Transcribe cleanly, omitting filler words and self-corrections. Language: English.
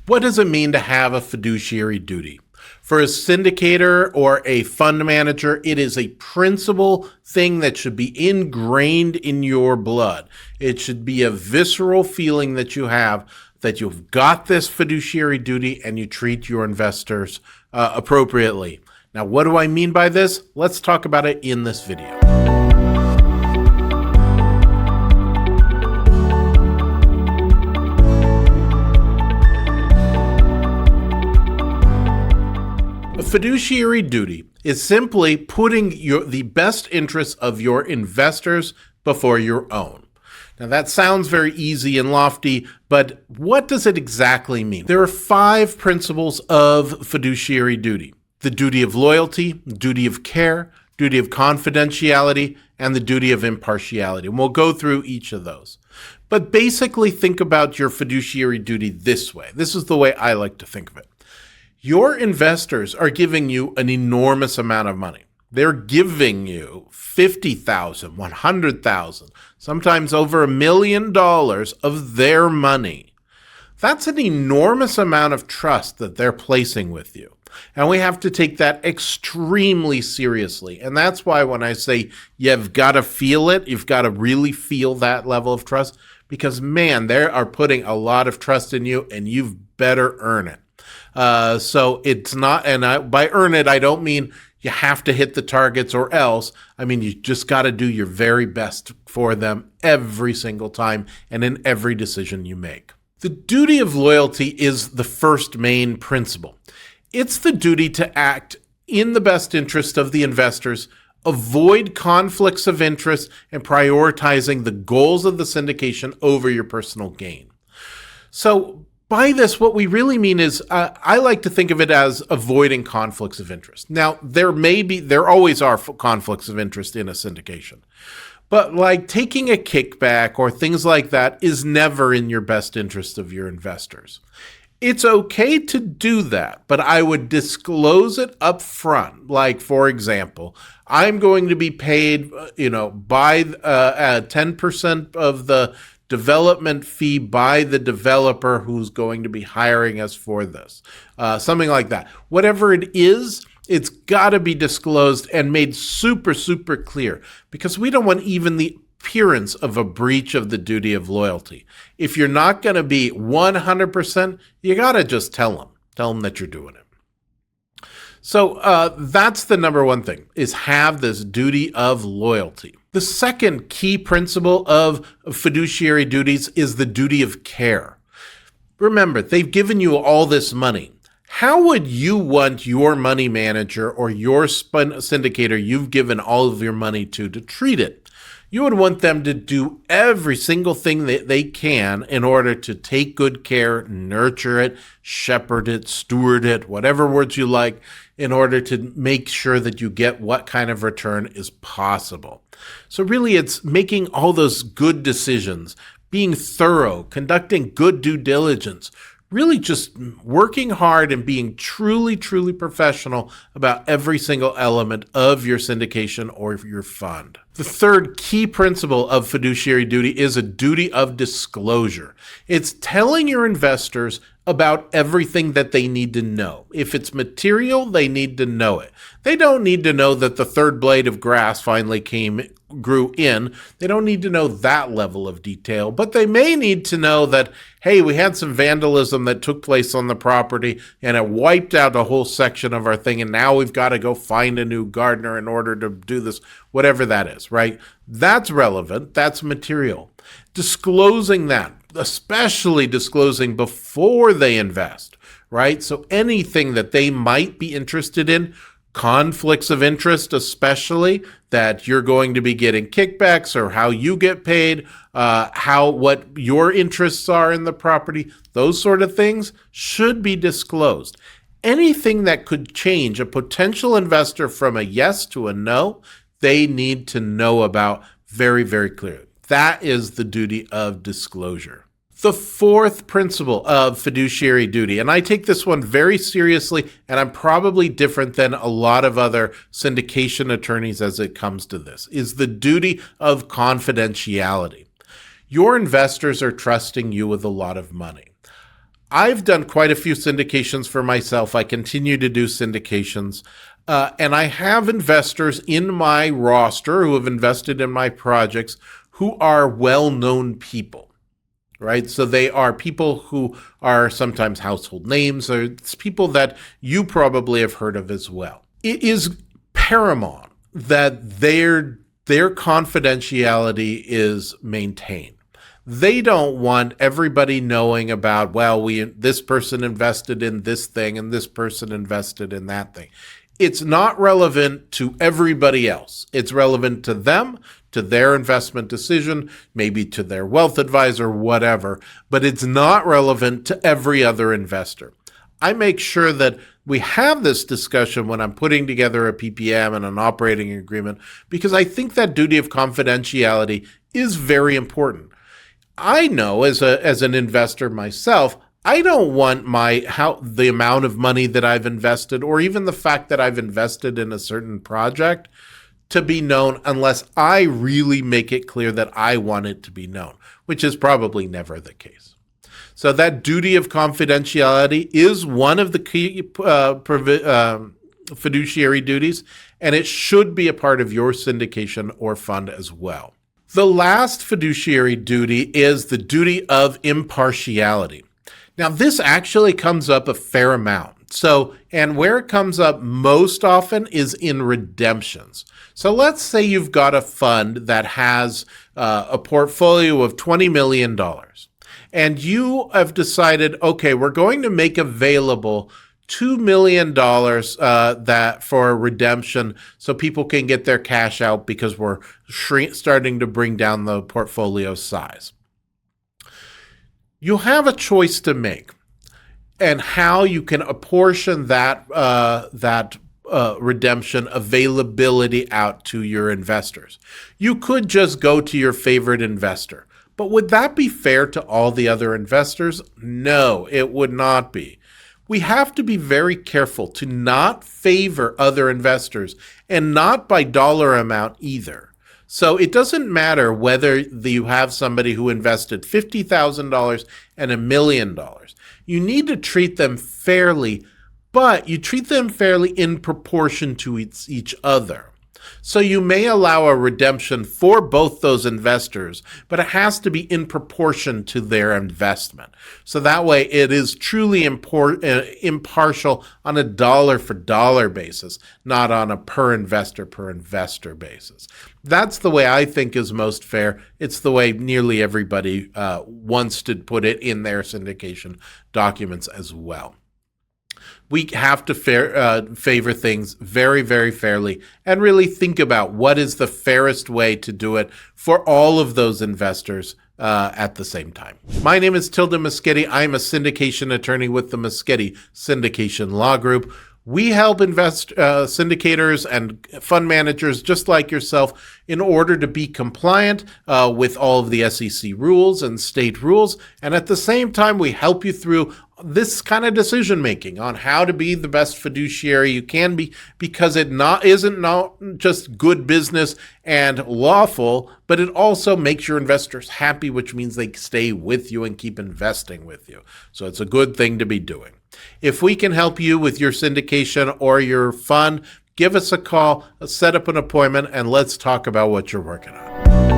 What does it mean to have a fiduciary duty? For a syndicator or a fund manager, it is a principal thing that should be ingrained in your blood. It should be a visceral feeling that you have that you've got this fiduciary duty and you treat your investors appropriately. Now, what do I mean by this? Let's talk about it in this video. A fiduciary duty is simply putting the best interests of your investors before your own. Now that sounds very easy and lofty, but what does it exactly mean? There are 5 principles of fiduciary duty: the duty of loyalty, duty of care, duty of confidentiality, and the duty of impartiality. And we'll go through each of those. But basically think about your fiduciary duty this way. This is the way I like to think of it. Your investors are giving you an enormous amount of money. They're giving you $50,000, $100,000, sometimes over $1 million of their money. That's an enormous amount of trust that they're placing with you. And we have to take that extremely seriously. And that's why when I say you've got to feel it, you've got to really feel that level of trust, because man, they are putting a lot of trust in you and you've better earn it. So it's not, and by earn it, I don't mean you have to hit the targets or else. I mean, you just got to do your very best for them every single time and in every decision you make. The duty of loyalty is the first main principle. It's the duty to act in the best interest of the investors, avoid conflicts of interest, and prioritizing the goals of the syndication over your personal gain. So by this, what we really mean is, I like to think of it as avoiding conflicts of interest. Now, there always are conflicts of interest in a syndication, but like taking a kickback or things like that is never in your best interest of your investors. It's okay to do that, but I would disclose it up front. Like, for example, I'm going to be paid, by 10% of the development fee by the developer who's going to be hiring us for this. Something like that. Whatever it is, it's got to be disclosed and made super, super clear, because we don't want even the appearance of a breach of the duty of loyalty. If you're not going to be 100%, you got to just tell them that you're doing it. So that's the number one thing, is have this duty of loyalty. The second key principle of fiduciary duties is the duty of care. Remember, they've given you all this money. How would you want your money manager or your syndicator you've given all of your money to treat it? You would want them to do every single thing that they can in order to take good care, nurture it, shepherd it, steward it, whatever words you like, in order to make sure that you get what kind of return is possible. So really, it's making all those good decisions, being thorough, conducting good due diligence, really just working hard and being truly, truly professional about every single element of your syndication or your fund. The third key principle of fiduciary duty is a duty of disclosure. It's telling your investors about everything that they need to know. If it's material, they need to know it. They don't need to know that the third blade of grass finally grew in. They don't need to know that level of detail, but they may need to know that, hey, we had some vandalism that took place on the property and it wiped out a whole section of our thing, and now we've got to go find a new gardener in order to do this, whatever that is, right? That's relevant. That's material. Disclosing that, especially disclosing before they invest, right? So anything that they might be interested in, conflicts of interest, especially that you're going to be getting kickbacks or how you get paid, what your interests are in the property, those sort of things should be disclosed. Anything that could change a potential investor from a yes to a no, they need to know about very, very clearly. That is the duty of disclosure. The fourth principle of fiduciary duty, and I take this one very seriously, and I'm probably different than a lot of other syndication attorneys as it comes to this, is the duty of confidentiality. Your investors are trusting you with a lot of money. I've done quite a few syndications for myself. I continue to do syndications. And I have investors in my roster who have invested in my projects who are well-known people, right? So they are people who are sometimes household names, or it's people that you probably have heard of as well. It is paramount that their confidentiality is maintained. They don't want everybody knowing about, well, this person invested in this thing and this person invested in that thing. It's not relevant to everybody else. It's relevant to them, to their investment decision, maybe to their wealth advisor, whatever, but it's not relevant to every other investor. I make sure that we have this discussion when I'm putting together a PPM and an operating agreement, because I think that duty of confidentiality is very important. I know as an investor myself, I don't want the amount of money that I've invested, or even the fact that I've invested in a certain project, to be known unless I really make it clear that I want it to be known, which is probably never the case. So that duty of confidentiality is one of the key fiduciary duties, and it should be a part of your syndication or fund as well. The last fiduciary duty is the duty of impartiality. Now, this actually comes up a fair amount. And where it comes up most often is in redemptions. So let's say you've got a fund that has a portfolio of $20 million, and you have decided, okay, we're going to make available $2 million that for redemption so people can get their cash out because we're starting to bring down the portfolio size. You have a choice to make and how you can apportion that redemption availability out to your investors. You could just go to your favorite investor, but would that be fair to all the other investors? No, it would not be. We have to be very careful to not favor other investors, and not by dollar amount either. So it doesn't matter whether you have somebody who invested $50,000 and $1 million. You need to treat them fairly, but you treat them fairly in proportion to each other. So you may allow a redemption for both those investors, but it has to be in proportion to their investment. So that way it is truly impartial on a dollar for dollar basis, not on a per investor basis. That's the way I think is most fair. It's the way nearly everybody wants to put it in their syndication documents as well. We have to favor things very, very fairly and really think about what is the fairest way to do it for all of those investors at the same time. My name is Tilden Moschetti. I'm a syndication attorney with the Moschetti Syndication Law Group. We help syndicators and fund managers just like yourself in order to be compliant with all of the SEC rules and state rules. And at the same time, we help you through this kind of decision making on how to be the best fiduciary you can be, because it isn't just good business and lawful, but it also makes your investors happy, which means they stay with you and keep investing with you. So it's a good thing to be doing. If we can help you with your syndication or your fund, give us a call, set up an appointment, and let's talk about what you're working on.